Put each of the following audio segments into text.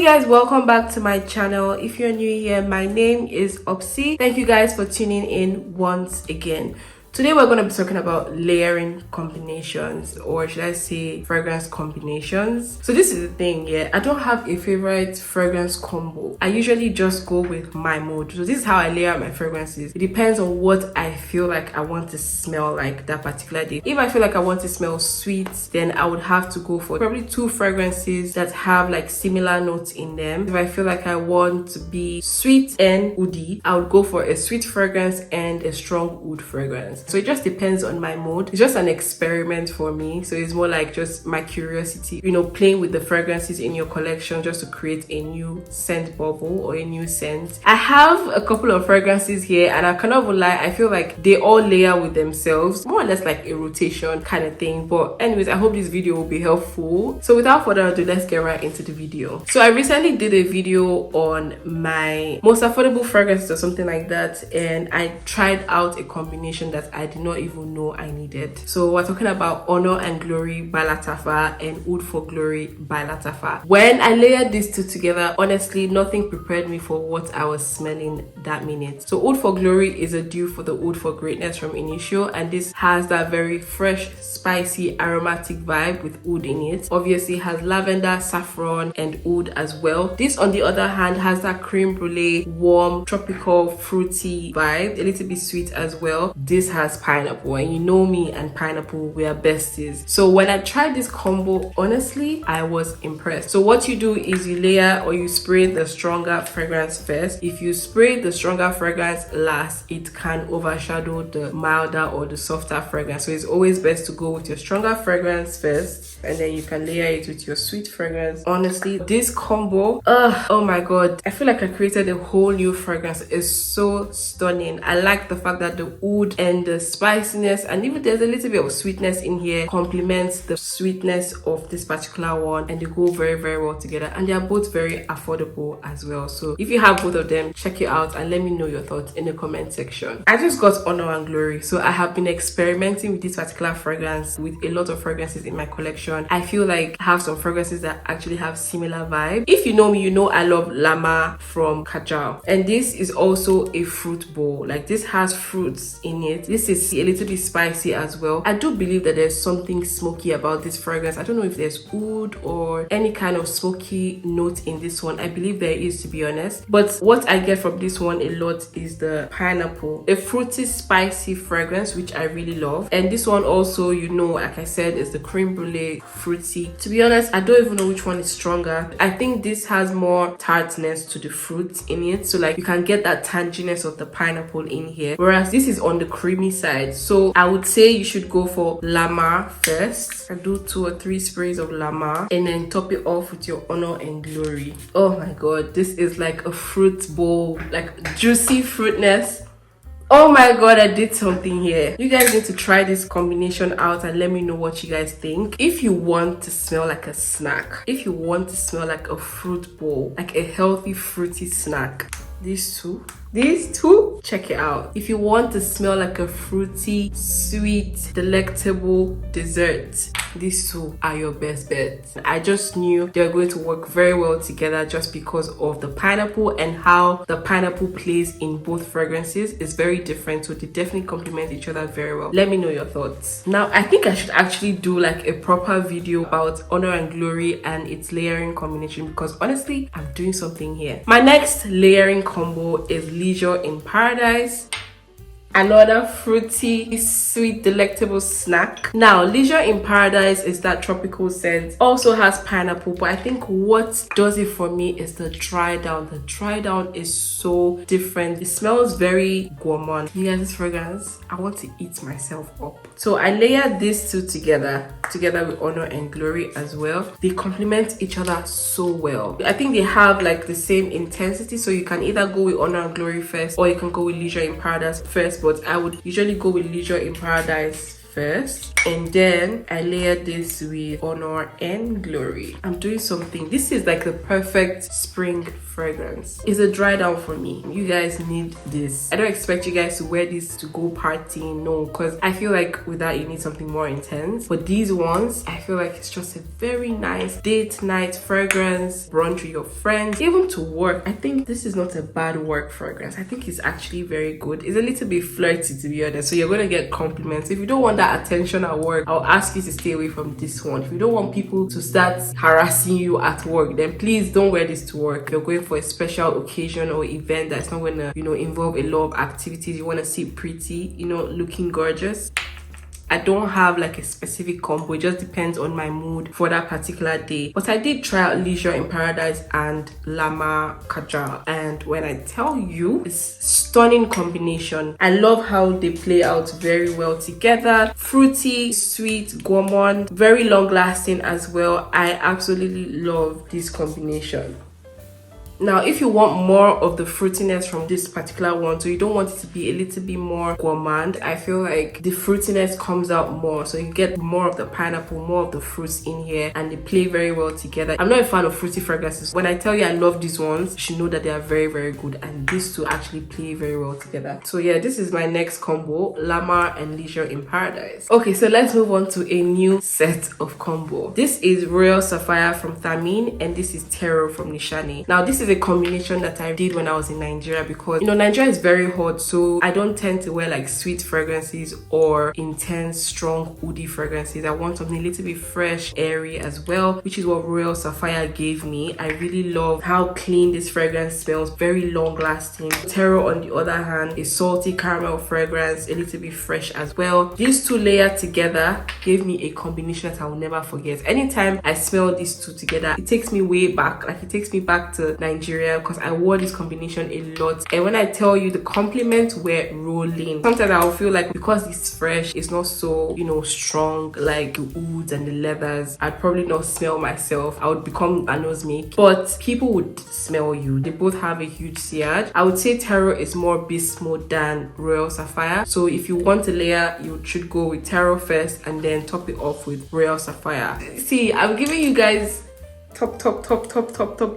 guys, welcome back to my channel. If you're new here, my name is Obsy. Thank you guys for tuning in once again. Today we're going to be talking about layering combinations, or should I say fragrance combinations. So this is the thing, yeah, I don't have a favorite fragrance combo. I usually just go with my mood. So this is how I layer my fragrances. It depends on what I feel like I want to smell like that particular day. If I feel like I want to smell sweet, then I would have to go for probably two fragrances that have like similar notes in them. If I feel like I want to be sweet and woody, I would go for a sweet fragrance and a strong wood fragrance. So it just depends on my mood. It's just an experiment for me. So it's more like just my curiosity, you know, playing with the fragrances in your collection just to create a new scent bubble or a new scent. I have a couple of fragrances here and I cannot even lie, I feel like they all layer with themselves, more or less like a rotation kind of thing. But anyways, I hope this video will be helpful. So without further ado, let's get right into the video. So I recently did a video on my most affordable fragrances or something like that, and I tried out a combination that I did not even know I needed. So we're talking about Honor and Glory by Lattafa and Oud for Glory by Lattafa. When I layered these two together, honestly, nothing prepared me for what I was smelling that minute. So Oud for Glory is a dupe for the Oud for Greatness from Initio, and this has that very fresh, spicy, aromatic vibe with oud in it. Obviously, it has lavender, saffron, and oud as well. This, on the other hand, has that creme brulee, warm, tropical, fruity vibe, a little bit sweet as well. This has pineapple, and you know me and pineapple, we are besties. So when I tried this combo, honestly, I was impressed. So what you do is you layer or you spray the stronger fragrance first. If you spray the stronger fragrance last, it can overshadow the milder or the softer fragrance. So it's always best to go with your stronger fragrance first, and then you can layer it with your sweet fragrance. Honestly, this combo, oh my god, I feel like I created a whole new fragrance. It's so stunning. I like the fact that the oud and the spiciness, and even there's a little bit of sweetness in here, complements the sweetness of this particular one, and they go very, very well together, and they are both very affordable as well. So if you have both of them, check it out and let me know your thoughts in the comment section. I just got Honor and Glory, so I have been experimenting with this particular fragrance with a lot of fragrances in my collection. I feel like I have some fragrances that actually have similar vibe. If you know me, you know I love Lama from Kaja, and this is also a fruit bowl. Like, this has fruits in it. This is a little bit spicy as well. I do believe that there's something smoky about this fragrance. I don't know if there's oud or any kind of smoky note in this one. I believe there is, to be honest, but what I get from this one a lot is the pineapple, a fruity spicy fragrance, which I really love. And this one also, you know, like I said, is the creme brulee fruity. To be honest, I don't even know which one is stronger. I think this has more tartness to the fruit in it, so like you can get that tanginess of the pineapple in here, whereas this is on the creamy side. So I would say you should go for Lama first. I do 2 or 3 sprays of Lama and then top it off with your Honor and Glory. Oh my god, this is like a fruit bowl, like juicy fruitness. Oh my god, I did something here. You guys need to try this combination out and let me know what you guys think. If you want to smell like a snack, if you want to smell like a fruit bowl, like a healthy fruity snack, these two, check it out. If you want to smell like a fruity, sweet, delectable dessert, these two are your best bets. I just knew they're going to work very well together just because of the pineapple and how the pineapple plays in both fragrances is very different, so they definitely complement each other very well. Let me know your thoughts. Now, I think I should actually do like a proper video about Honor and Glory and its layering combination, because honestly, I'm doing something here. My next layering combo is Leisure in Paradise. Another fruity, sweet, delectable snack. Now, Leisure in Paradise is that tropical scent. Also has pineapple, but I think what does it for me is the dry down. The dry down is so different. It smells very gourmand. You guys, this fragrance, I want to eat myself up. So I layered these two together with Honor and Glory as well. They complement each other so well. I think they have like the same intensity, so you can either go with Honor and Glory first or you can go with Leisure in Paradise first, but I would usually go with Leisure in Paradise first, and then I layer this with Honor and Glory. I'm doing something. This is like the perfect spring fragrance. It's a dry down for me. You guys need this. I don't expect you guys to wear this to go partying, no, because I feel like with that you need something more intense. But these ones, I feel like it's just a very nice date night fragrance, brunch with your friends, even to work. I think this is not a bad work fragrance. I think it's actually very good. It's a little bit flirty, to be honest, so you're gonna get compliments. If you don't want that attention at work, I'll ask you to stay away from this one. If you don't want people to start harassing you at work, then please don't wear this to work. If you're going for a special occasion or event that's not gonna, involve a lot of activities, you want to see pretty, looking gorgeous. I don't have like a specific combo. It just depends on my mood for that particular day. But I did try out Leisure in Paradise and Lama Kaja, and when I tell you, it's stunning combination. I love how they play out very well together. Fruity, sweet, gourmand, very long lasting as well. I absolutely love this combination. Now, if you want more of the fruitiness from this particular one, so you don't want it to be a little bit more gourmand, I feel like the fruitiness comes out more, so you get more of the pineapple, more of the fruits in here, and they play very well together. I'm not a fan of fruity fragrances. When I tell you I love these ones, you should know that they are very, very good, and these two actually play very well together. So yeah, this is my next combo, Lama and Leisure in Paradise. Okay, so let's move on to a new set of combo. This is Royal Sapphire from Thameen, and this is Tero from Nishani. Now, this is a combination that I did when I was in Nigeria, because Nigeria is very hot, so I don't tend to wear like sweet fragrances or intense strong woody fragrances. I want something a little bit fresh, airy as well, which is what Royal Sapphire gave me. I really love how clean this fragrance smells, very long lasting. Tero, on the other hand, is salty caramel fragrance, a little bit fresh as well. These two layered together gave me a combination that I will never forget. Anytime I smell these two together, it takes me way back. Like, it takes me back to Nigeria, because I wore this combination a lot, and when I tell you, the compliments were rolling. Sometimes I'll feel like because it's fresh, it's not so strong like the woods and the leathers, I'd probably not smell myself. I would become a nosemak, but people would smell you. They both have a huge sillage. I would say Tero is more beast mode than Royal Sapphire, so if you want a layer, you should go with Tero first and then top it off with Royal Sapphire. See, I'm giving you guys top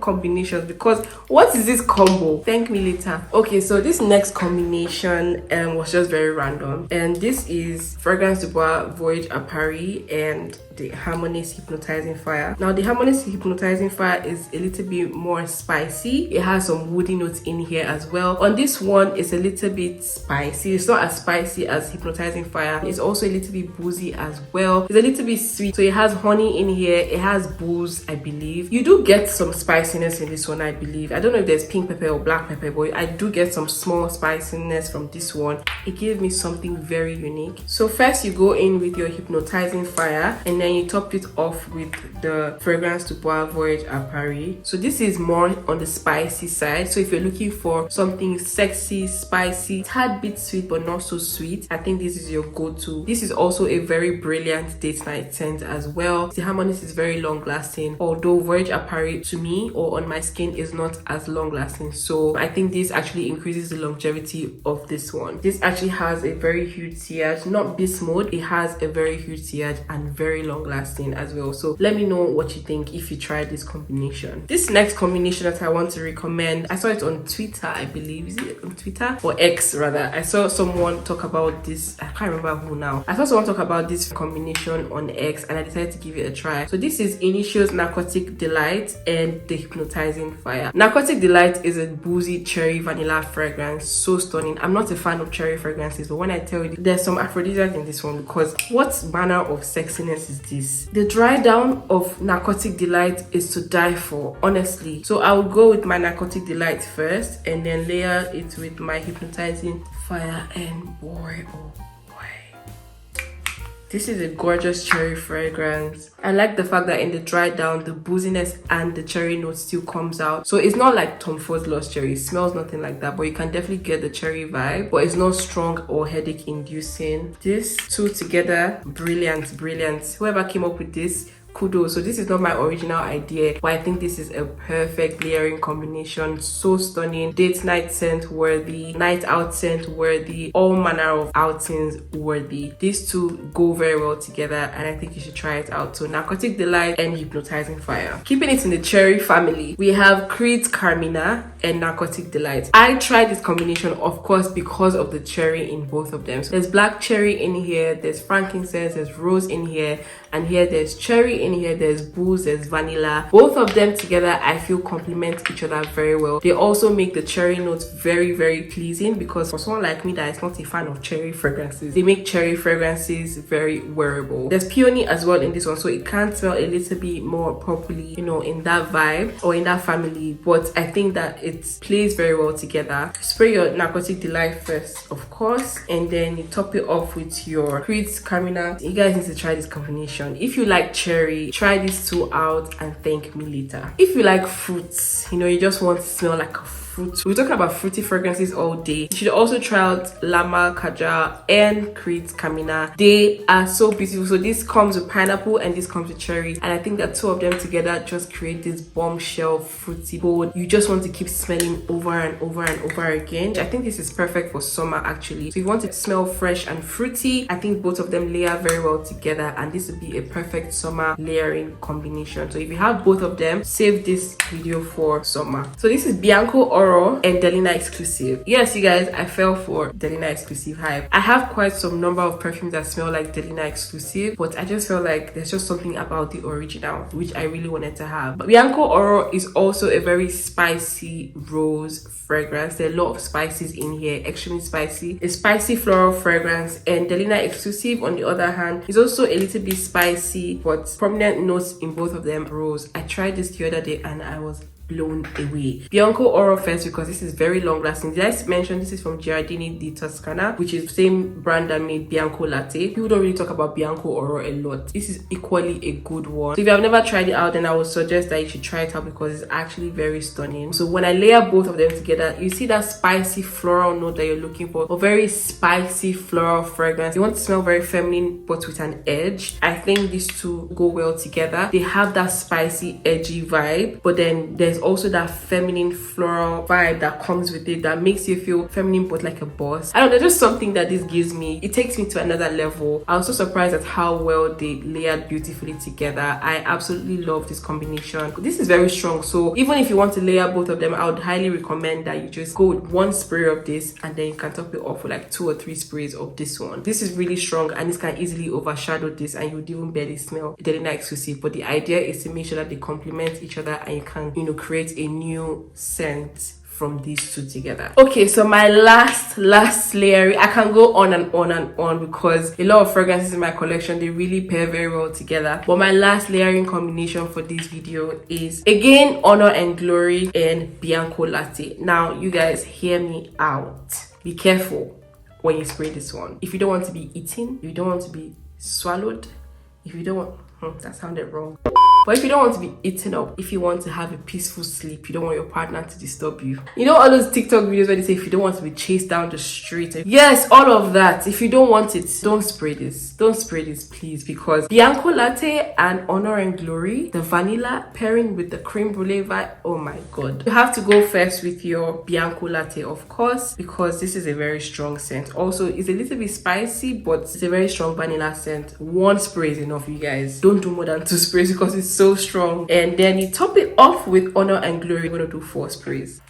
combinations, because what is this combo? Thank me later. Okay, so this next combination was just very random, and this is Fragrance du Bois Voyage Apari and the Harmonious Hypnotizing Fire. Now, the Harmonious Hypnotizing Fire is a little bit more spicy. It has some woody notes in here as well. On this one, it's a little bit spicy. It's not as spicy as Hypnotizing Fire. It's also a little bit boozy as well. It's a little bit sweet. So it has honey in here. It has booze, I believe. You do get some spiciness in this one, I believe. I don't know if there's pink pepper or black pepper, but I do get some small spiciness from this one. It gave me something very unique. So first, you go in with your Hypnotizing Fire, and then you top it off with the Fragrance du Bois Voyage Apari. So this is more on the spicy side. So if you're looking for something sexy, spicy, tad bit sweet but not so sweet, I think this is your go-to. This is also a very brilliant date night scent as well. The Harmonious is very long lasting, although Voyage Apari to me or on my skin is not as long lasting. So I think this actually increases the longevity of this one. This actually has a very huge sillage, not beast mode. It has a very huge sillage and very long lasting as well. So let me know what you think if you try this combination. This next combination that I want to recommend, I saw it on Twitter, I believe. Is it on Twitter or X rather? I saw someone talk about this. I can't remember who now. I saw someone talk about this combination on X, and I decided to give it a try. So this is Initio's Narcotic Delight and the Hypnotizing Fire. Narcotic Delight is a boozy cherry vanilla fragrance, so stunning. I'm not a fan of cherry fragrances, but when I tell you there's some aphrodisiac in this one, because what manner of sexiness is this? The dry down of Narcotic Delight is to die for, honestly. So I would go with my Narcotic Delight first and then layer it with my Hypnotizing Fire, and boy, oh boy, this is a gorgeous cherry fragrance. I like the fact that in the dry down, the booziness and the cherry note still comes out. So it's not like Tom Ford's Lost Cherry. It smells nothing like that, but you can definitely get the cherry vibe, but it's not strong or headache inducing. This two together, brilliant. Whoever came up with this, kudos. So this is not my original idea, but I think this is a perfect layering combination. So stunning. Date night scent worthy, night out scent worthy, all manner of outings worthy. These two go very well together, and I think you should try it out. So Narcotic Delight and Hypnotizing Fire. Keeping it in the cherry family, we have Carina and Narcotic Delight. I tried this combination, of course, because of the cherry in both of them. So there's black cherry in here, there's frankincense, there's rose in here, and here there's cherry in here, there's booze, there's vanilla. Both of them together I feel complement each other very well. They also make the cherry notes very, very pleasing, because for someone like me that is not a fan of cherry fragrances, they make cherry fragrances very wearable. There's peony as well in this one, so it can smell a little bit more properly, you know, in that vibe or in that family, but I think that it plays very well together. Spray your Narcotic Delight first, of course, and then you top it off with your Carina. You guys need to try this combination. If you like cherry, try these two out and thank me later. If you like fruits, you know, you just want to smell like a fruit. We're talking about fruity fragrances all day. You should also try out Lama Kaja and Carina. They are so beautiful. So this comes with pineapple and this comes with cherry, and I think that two of them together just create this bombshell fruity bold. You just want to keep smelling over and over and over again. I think this is perfect for summer actually. So if you want to smell fresh and fruity, I think both of them layer very well together, and this would be a perfect summer layering combination. So if you have both of them, save this video for summer. So this is Bianco and Delina exclusive. Yes, you guys, I fell for Delina exclusive hype. I have quite some number of perfumes that smell like Delina exclusive, but I just felt like there's just something about the original which I really wanted to have. But Bianco Oro is also a very spicy rose fragrance. There are a lot of spices in here, extremely spicy. A spicy floral fragrance. And Delina exclusive, on the other hand, is also a little bit spicy, but prominent notes in both of them rose. I tried this the other day and I was blown away. Bianco Oro first, because this is very long lasting. Did I mention this is from Giardini di Toscana, which is the same brand that made Bianco Latte. People don't really talk about Bianco Oro a lot. This is equally a good one. So if you have never tried it out, then I would suggest that you should try it out, because it's actually very stunning. So when I layer both of them together, you see that spicy floral note that you're looking for, a very spicy floral fragrance. You want to smell very feminine but with an edge. I think these two go well together. They have that spicy edgy vibe, but then there's also that feminine floral vibe that comes with it that makes you feel feminine but like a boss. I don't know, there's just something that this gives me. It takes me to another level. I was so surprised at how well they layered beautifully together. I absolutely love this combination. This is very strong, so even if you want to layer both of them, I would highly recommend that you just go with one spray of this and then you can top it off with like 2 or 3 sprays of this one. This is really strong and this can easily overshadow this, and you would even barely smell Delina exclusive. But the idea is to make sure that they complement each other and you can, you know, create a new scent from these two together. Okay, so my last layer, I can go on and on and on because a lot of fragrances in my collection, they really pair very well together. But my last layering combination for this video is again Honor and Glory and Bianco Latte. Now you guys hear me out. Be careful when you spray this one. If you don't want to be eaten, if you don't want to be swallowed, if you don't want, that sounded wrong. But if you don't want to be eaten up, if you want to have a peaceful sleep, you don't want your partner to disturb you. You know all those TikTok videos where they say if you don't want to be chased down the street. Yes, all of that. If you don't want it, don't spray this. Don't spray this, please, because Bianco Latte and Honor and Glory, the vanilla pairing with the creme brulee vibe, oh my god. You have to go first with your Bianco Latte, of course, because this is a very strong scent. Also, it's a little bit spicy, but it's a very strong vanilla scent. 1 spray is enough, you guys. Don't do more than 2 sprays because it's so strong. And then you top it off with Honor and Glory. We're gonna do 4 sprays.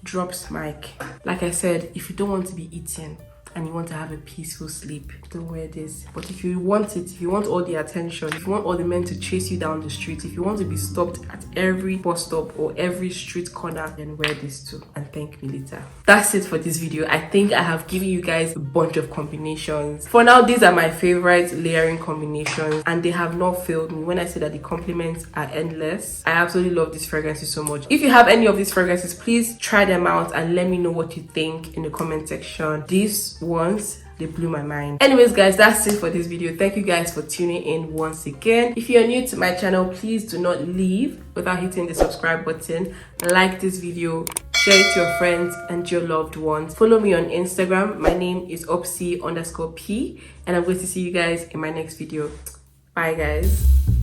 Drops mic. Like I said, if you don't want to be eaten and you want to have a peaceful sleep, don't wear this. But if you want it, if you want all the attention, if you want all the men to chase you down the street, if you want to be stopped at every bus stop or every street corner, then wear this too and thank me later. That's it for this video. I think I have given you guys a bunch of combinations. For now, these are my favorite layering combinations and they have not failed me. When I say that the compliments are endless, I absolutely love these fragrances so much. If you have any of these fragrances, please try them out and let me know what you think in the comment section. These ones, they blew my mind. Anyways guys, that's it for this video. Thank you guys for tuning in once again. If you're new to my channel, please do not leave without hitting the subscribe button. Like this video, share it to your friends and your loved ones. Follow me on Instagram. My name is Obsy_P and I'm going to see you guys in my next video. Bye guys.